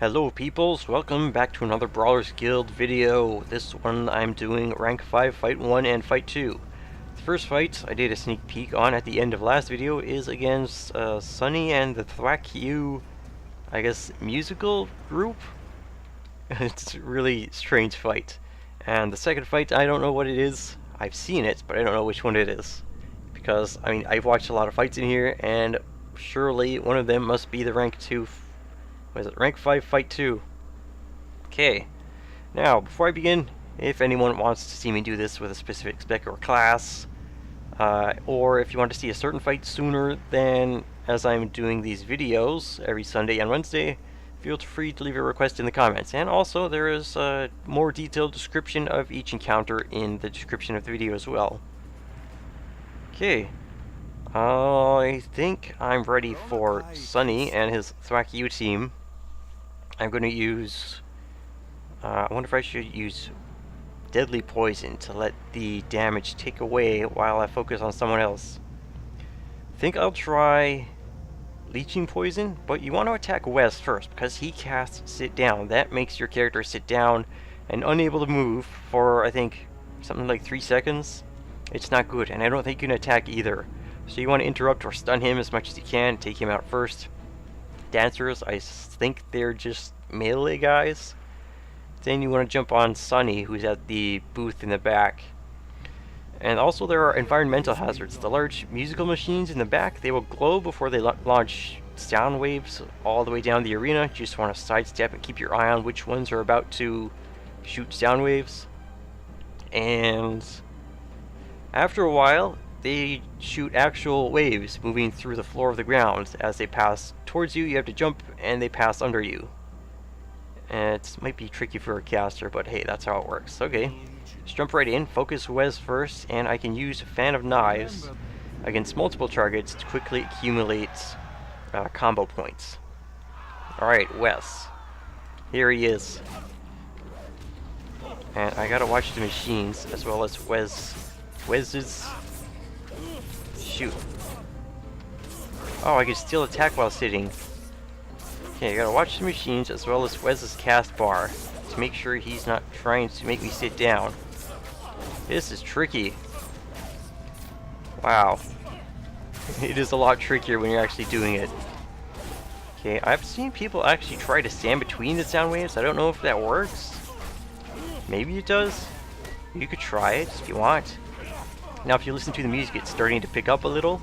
Hello peoples, welcome back to another Brawlers Guild video. This one I'm doing rank 5 fight 1 and fight 2. The first fight I did a sneak peek on at the end of last video is against Sonny and the Thwack U, I guess, musical group? It's a really strange fight. And the second fight, I don't know what it is. I've seen it, but I don't know which one it is. Because, I mean, I've watched a lot of fights in here, and surely one of them must be the rank 2 what is it? Rank 5 Fight 2. Okay. Now, before I begin, if anyone wants to see me do this with a specific spec or class, or if you want to see a certain fight sooner than as I'm doing these videos every Sunday and Wednesday, feel free to leave a request in the comments. And also, there is a more detailed description of each encounter in the description of the video as well. Okay. I think I'm ready for Sonny and his Thwack U team. I'm going to use, I wonder if I should use deadly poison to let the damage tick away while I focus on someone else. I think I'll try leeching poison, but you want to attack Wes first because he casts sit down. That makes your character sit down and unable to move for, I think, something like 3 seconds. It's not good, and I don't think you can attack either. So you want to interrupt or stun him as much as you can, take him out first. Dancers, I think they're just melee guys. Then you want to jump on Sonny, who's at the booth in the back. And also there are environmental hazards. The large musical machines in the back, they will glow before they launch sound waves all the way down the arena. You just want to sidestep and keep your eye on which ones are about to shoot sound waves. And after a while, they shoot actual waves moving through the floor of the ground. As they pass towards you, you have to jump, and they pass under you. And it might be tricky for a caster, but hey, that's how it works. Okay, just jump right in, focus Wes first, and I can use Fan of Knives against multiple targets to quickly accumulate combo points. Alright, Wes. Here he is. And I gotta watch the machines, as well as Wes's... Shoot. Oh, I can still attack while sitting. Okay, I gotta watch the machines as well as Wes's cast bar to make sure he's not trying to make me sit down. This is tricky. Wow. It is a lot trickier when you're actually doing it. Okay, I've seen people actually try to stand between the sound waves. I don't know if that works. Maybe it does. You could try it if you want. Now if you listen to the music, it's starting to pick up a little.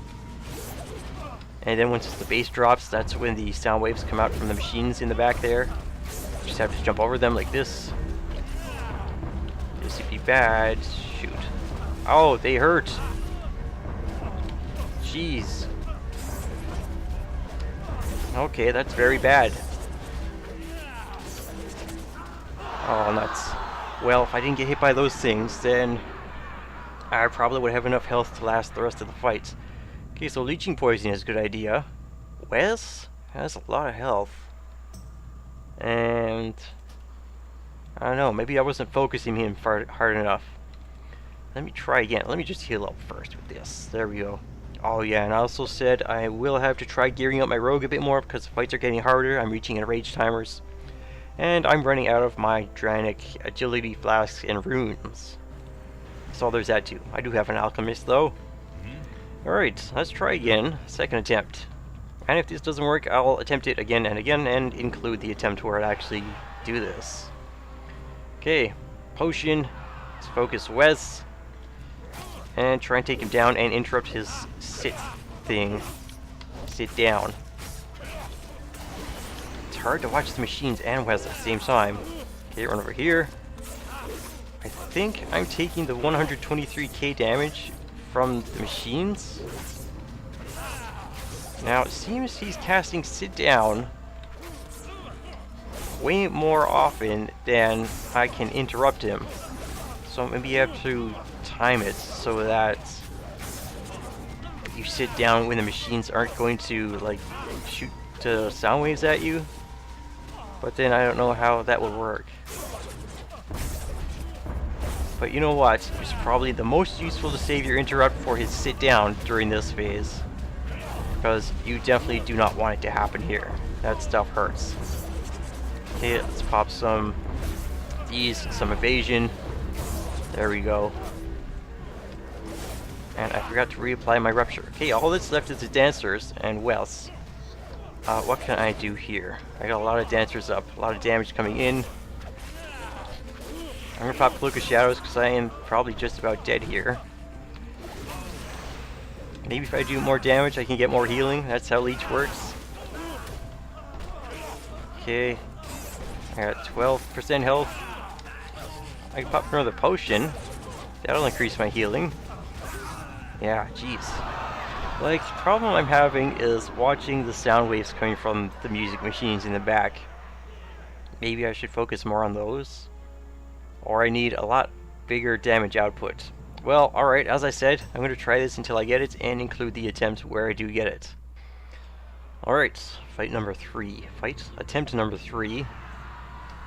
And then once the bass drops, that's when the sound waves come out from the machines in the back there. Just have to jump over them like this. This would be bad. Shoot. Oh, they hurt. Jeez. Okay, that's very bad. Oh, nuts. Well, if I didn't get hit by those things, then I probably would have enough health to last the rest of the fight. Okay, so leeching poison is a good idea. Wes has a lot of health. And I don't know, maybe I wasn't focusing him hard enough. Let me try again. Let me just heal up first with this. There we go. Oh yeah, and I also said I will have to try gearing up my rogue a bit more because the fights are getting harder. I'm reaching rage timers. And I'm running out of my Dranic agility flasks and runes. So there's that too. I do have an alchemist though. Alright, let's try again. Second attempt. And if this doesn't work, I'll attempt it again and again and include the attempt where I actually do this. Okay, potion. Let's focus Wes. And try and take him down and interrupt his sit thing. Sit down. It's hard to watch the machines and Wes at the same time. Okay, run over here. I think I'm taking the 123k damage from the machines. Now it seems he's casting sit down way more often than I can interrupt him. So maybe you have to time it so that you sit down when the machines aren't going to like shoot sound waves at you. But then I don't know how that would work. But you know what? It's probably the most useful to save your interrupt for his sit down during this phase. Because you definitely do not want it to happen here. That stuff hurts. Okay, let's pop some some evasion. There we go. And I forgot to reapply my rupture. Okay, all that's left is the dancers and Wes. What can I do here? I got a lot of dancers up, a lot of damage coming in. I'm gonna pop Cloak of Shadows because I am probably just about dead here. Maybe if I do more damage I can get more healing. That's how Leech works. Okay. I got 12% health. I can pop another potion. That'll increase my healing. Yeah, jeez. Like, the problem I'm having is watching the sound waves coming from the music machines in the back. Maybe I should focus more on those. Or I need a lot bigger damage output. Well, alright, as I said, I'm going to try this until I get it and include the attempt where I do get it. Alright, fight number 3. Attempt number 3.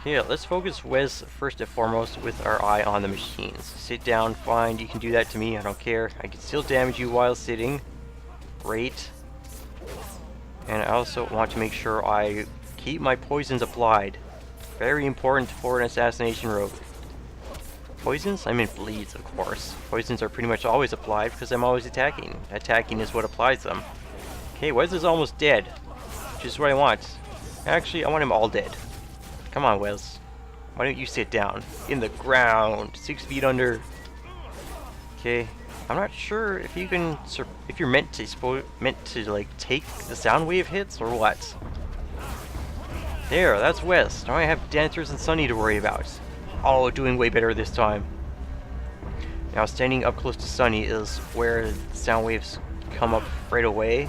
Yeah, let's focus Wes first and foremost with our eye on the machines. Sit down, fine, you can do that to me, I don't care. I can still damage you while sitting. Great. And I also want to make sure I keep my poisons applied. Very important for an assassination rogue. Poisons? I mean bleeds, of course. Poisons are pretty much always applied because I'm always attacking. Attacking is what applies them. Okay, Wes is almost dead. Which is what I want. Actually, I want him all dead. Come on, Wes. Why don't you sit down? In the ground. 6 feet under. Okay. I'm not sure if you can... if you're meant to like, take the sound wave hits or what. There, that's Wes. Now I have dancers and Sonny to worry about. Oh, doing way better this time. Now, standing up close to Sonny is where the sound waves come up right away.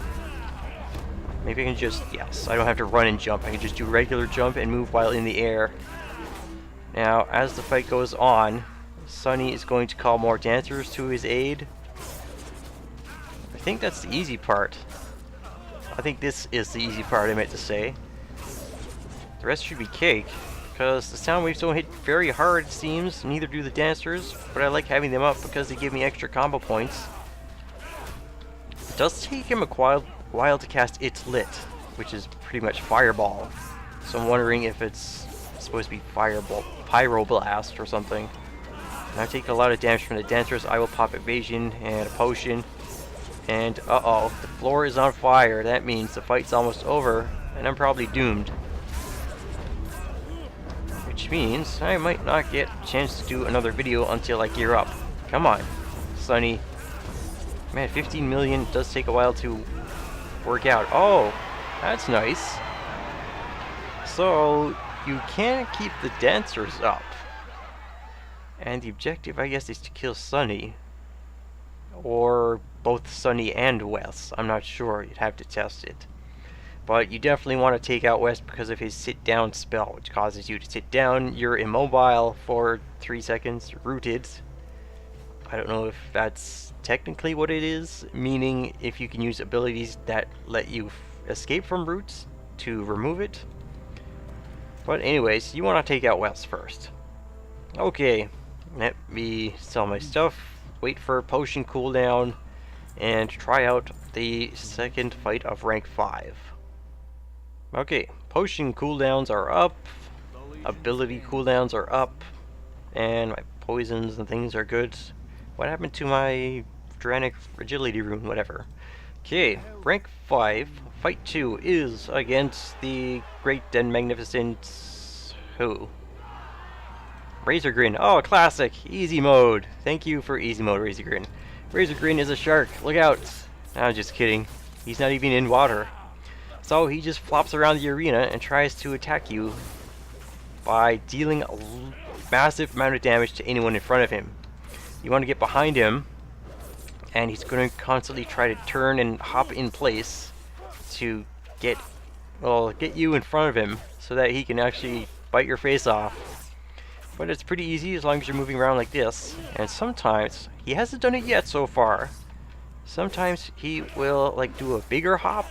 Maybe I can just... yes, I don't have to run and jump. I can just do regular jump and move while in the air. Now, as the fight goes on, Sonny is going to call more dancers to his aid. I think that's the easy part. I think this is the easy part I meant to say. The rest should be cake. Because the sound waves don't hit very hard, it seems, neither do the dancers, but I like having them up because they give me extra combo points. It does take him a while to cast It's Lit, which is pretty much Fireball. So I'm wondering if it's supposed to be Fireball, Pyroblast or something. And I take a lot of damage from the dancers. I will pop Evasion and a Potion. And uh-oh, the floor is on fire. That means the fight's almost over, and I'm probably doomed. Which means I might not get a chance to do another video until I gear up. Come on, Sonny. Man, 15 million does take a while to work out. Oh, that's nice. So, you can keep the dancers up. And the objective, I guess, is to kill Sonny. Or both Sonny and Wes. I'm not sure. You'd have to test it. But you definitely want to take out Wes because of his sit-down spell, which causes you to sit down. You're immobile for 3 seconds, rooted. I don't know if that's technically what it is, meaning if you can use abilities that let you escape from roots to remove it. But anyways, you want to take out Wes first. Okay, let me sell my stuff, wait for a potion cooldown, and try out the second fight of rank 5. Okay, potion cooldowns are up, ability cooldowns are up, and my poisons and things are good. What happened to my Dranic Fragility rune? Whatever. Okay, rank 5, fight 2 is against the great and magnificent... who? Razorgrin. Oh, classic! Easy mode! Thank you for easy mode, Razorgrin. Razorgrin is a shark, look out! I'm just kidding. He's not even in water. So he just flops around the arena and tries to attack you by dealing a massive amount of damage to anyone in front of him. You want to get behind him, and he's going to constantly try to turn and hop in place to get you in front of him so that he can actually bite your face off. But it's pretty easy as long as you're moving around like this. And sometimes, he hasn't done it yet so far, sometimes he will like do a bigger hop.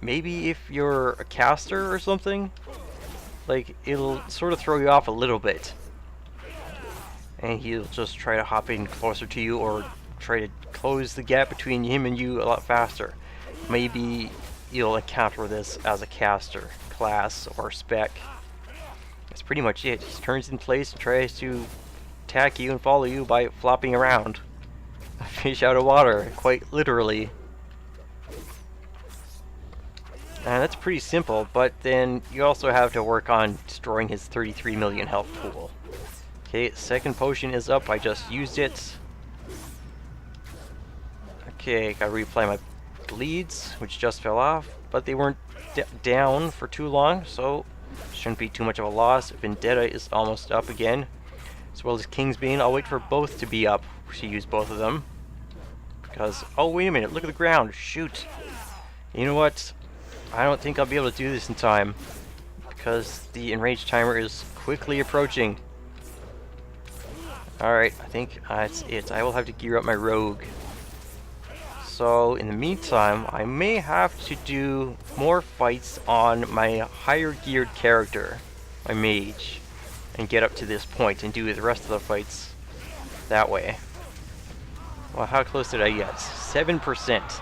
Maybe if you're a caster or something, like it'll sort of throw you off a little bit. And he'll just try to hop in closer to you or try to close the gap between him and you a lot faster. Maybe you'll encounter this as a caster, class, or spec. that's pretty much it. He turns in place and tries to attack you and follow you by flopping around. A fish out of water, quite literally. And that's pretty simple, but then you also have to work on destroying his 33 million health pool. Okay, second potion is up, I just used it. Okay, gotta reapply my bleeds, which just fell off, but they weren't down for too long, so shouldn't be too much of a loss. Vendetta is almost up again, as well as Kingsbane. I'll wait for both to be up to use both of them. Because, oh wait a minute, look at the ground, shoot. You know what? I don't think I'll be able to do this in time, because the enraged timer is quickly approaching. Alright, I think that's it. I will have to gear up my rogue. So, in the meantime, I may have to do more fights on my higher geared character, my mage, and get up to this point and do the rest of the fights that way. Well, how close did I get? 7%.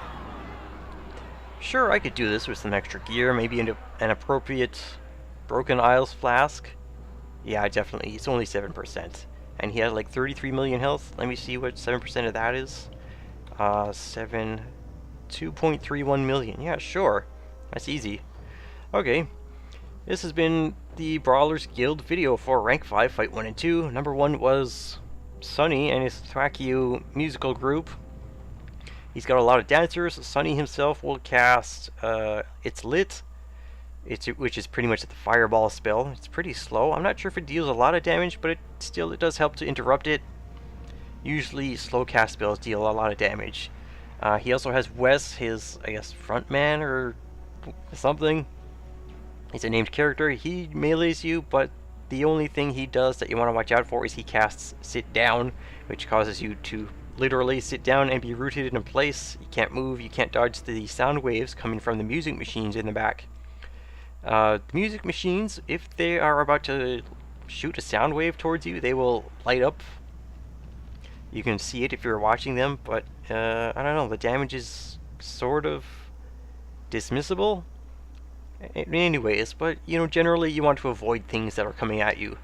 Sure, I could do this with some extra gear, maybe an appropriate Broken Isles flask. Yeah, definitely. It's only 7%. And he has like 33 million health. Let me see what 7% of that is. 2.31 million. Yeah, sure. That's easy. Okay. This has been the Brawlers Guild video for Rank 5, Fight 1 and 2. Number 1 was Sonny and his Thwack U musical group. He's got a lot of dancers. Sonny himself will cast It's Lit, which is pretty much the fireball spell. It's pretty slow. I'm not sure if it deals a lot of damage, but it does help to interrupt it. Usually slow cast spells deal a lot of damage. He also has Wes, his, I guess, front man or something. He's a named character. He melees you, but the only thing he does that you want to watch out for is he casts Sit Down, which causes you to literally sit down and be rooted in a place. You can't move, you can't dodge the sound waves coming from the music machines in the back. The music machines, if they are about to shoot a sound wave towards you, they will light up. You can see it if you're watching them, but I don't know, the damage is sort of dismissible. Anyways, but you know, generally you want to avoid things that are coming at you.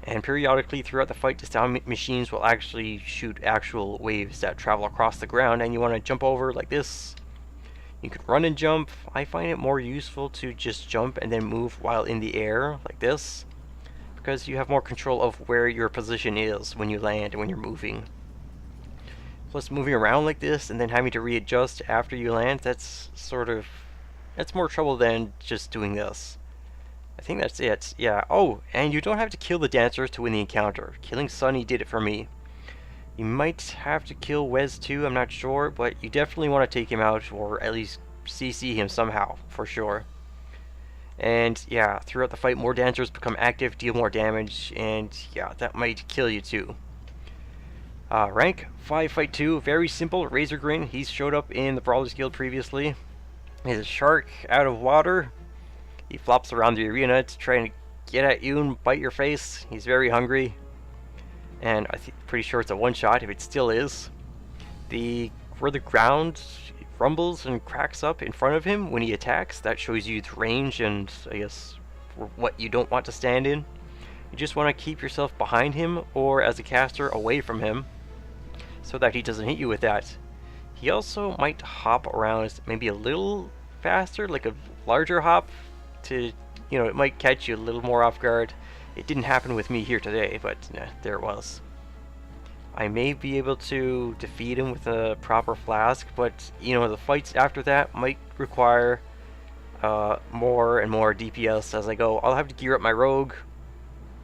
And periodically throughout the fight, the sound machines will actually shoot actual waves that travel across the ground, and you want to jump over like this. You could run and jump. I find it more useful to just jump and then move while in the air, like this, because you have more control of where your position is when you land and when you're moving. Plus, moving around like this and then having to readjust after you land, that's more trouble than just doing this. I think that's it. Yeah. Oh, and you don't have to kill the dancers to win the encounter. Killing Sonny did it for me. You might have to kill Wes too, I'm not sure, but you definitely want to take him out, or at least CC him somehow, for sure. And yeah, throughout the fight, more dancers become active, deal more damage, and yeah, that might kill you too. Rank 5, Fight 2, very simple. Razorgrin, he's showed up in the Brawlers Guild previously. He's a shark out of water. He flops around the arena to try and get at you and bite your face. He's very hungry. And I'm pretty sure it's a one-shot, if it still is. Where the ground rumbles and cracks up in front of him when he attacks, that shows you the range and, I guess, what you don't want to stand in. You just want to keep yourself behind him, or as a caster, away from him, so that he doesn't hit you with that. He also might hop around maybe a little faster, like a larger hop, to, you know, it might catch you a little more off guard. It didn't happen with me here today, but there it was. I may be able to defeat him with a proper flask, but you know, the fights after that might require more and more DPS as I go. I'll have to gear up my rogue.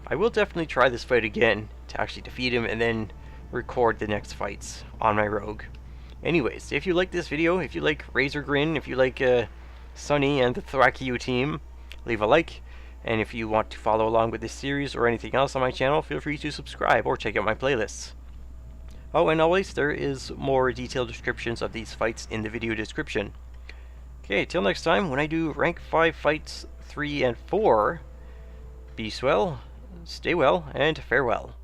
I will definitely try this fight again to actually defeat him and then record the next fights on my rogue. Anyways, if you like this video, if you like Razorgrin, if you like Sonny and the Thwack U team, leave a like. And if you want to follow along with this series or anything else on my channel, feel free to subscribe or check out my playlists. Oh, and always, there is more detailed descriptions of these fights in the video description. Okay, till next time, when I do Rank 5 Fights 3 and 4, be swell, stay well, and farewell.